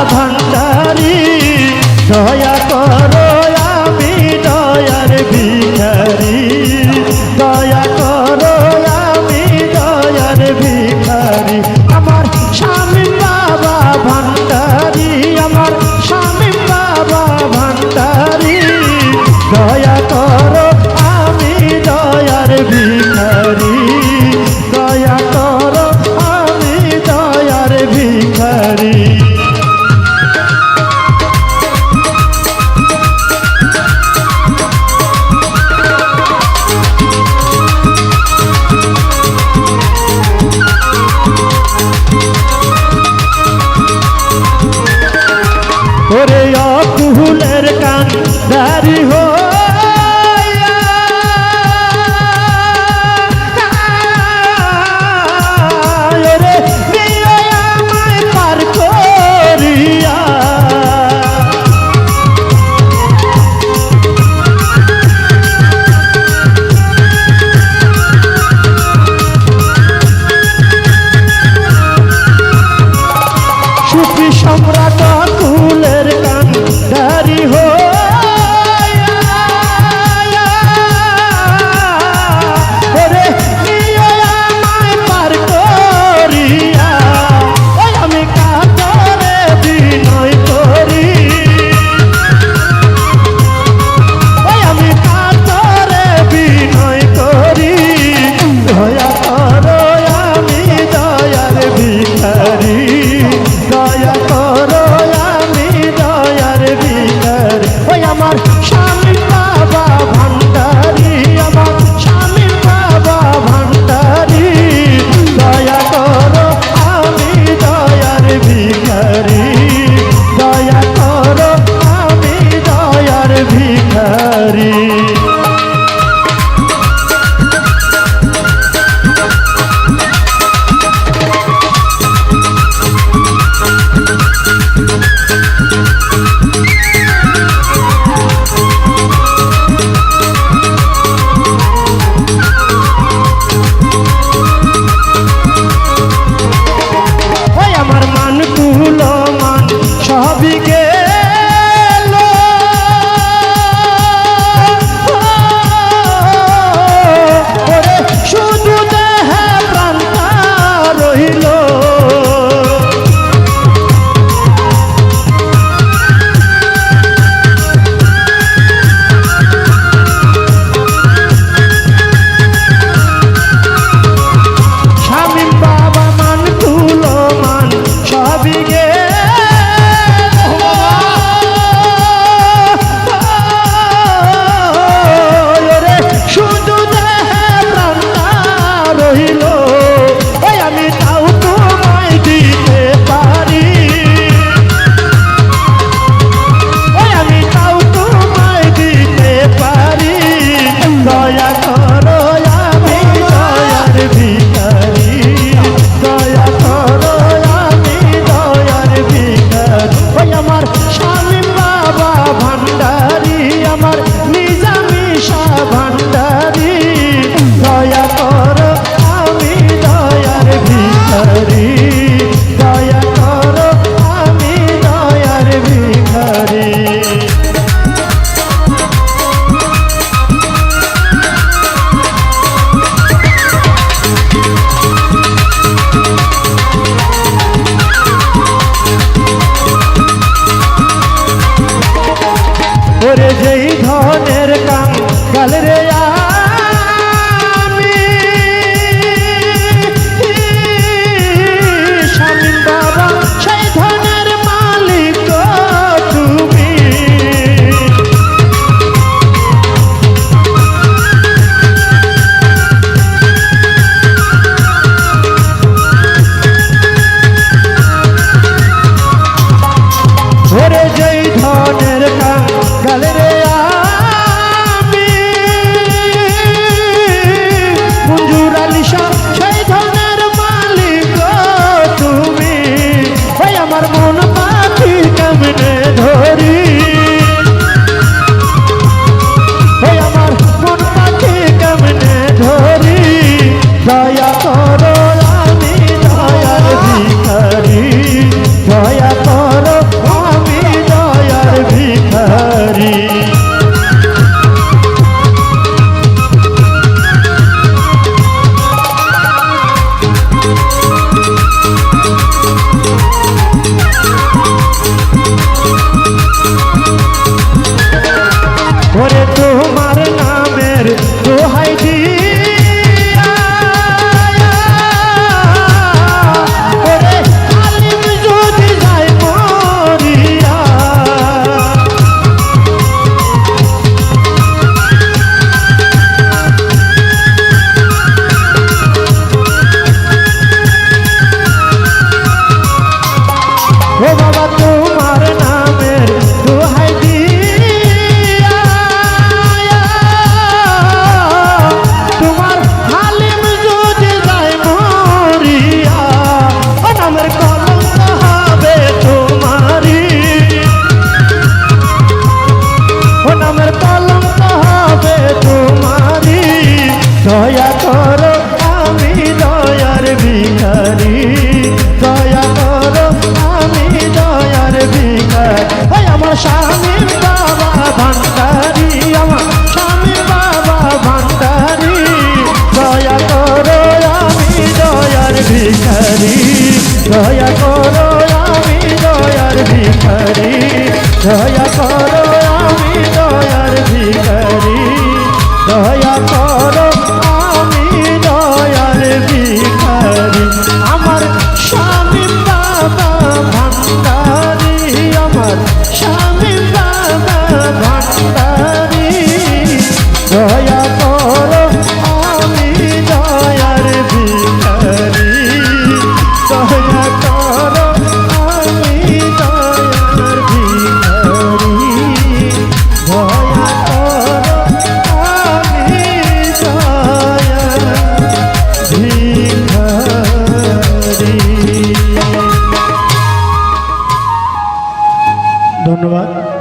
ভান্ডারি দয়া করো আমি দয়ার ভিখারি দয়া করো আমি দয়ার ভিখারি আমার স্বামী বাবা ভান্ডারি আমার স্বামী বাবা ভান্ডারি দয়া করো আমি দয়ার ভিখারি দয়া করো আমি দয়ার ভিখারি ওরে অকুলের কান্দারি হো রে নিয়ে আমায় পার করিয়া সুখী সম্রাট কুলের কান্দারি হো ওরে নিয়ে আমায় পার করিয়া ওই আমি কাতরে বিনয় করি ওই আমি কাতরে বিনয় করি দয়া করো আমি দয়ার ভিখারি দয়া করো দয়া করো আমি দয়ার ভিখারি দয়া করো আমি দয়ার ভিখারি আমার স্বামী বাবা ভান্ডারি আমার স্বামী বাবা ভান্ডারি দয়া করো আমি দয়ার ভিখারি দয়া করো আমি দয়ার ভিখারি দয়া করো আমি দয়ার ভিখারি। ধন্যবাদ।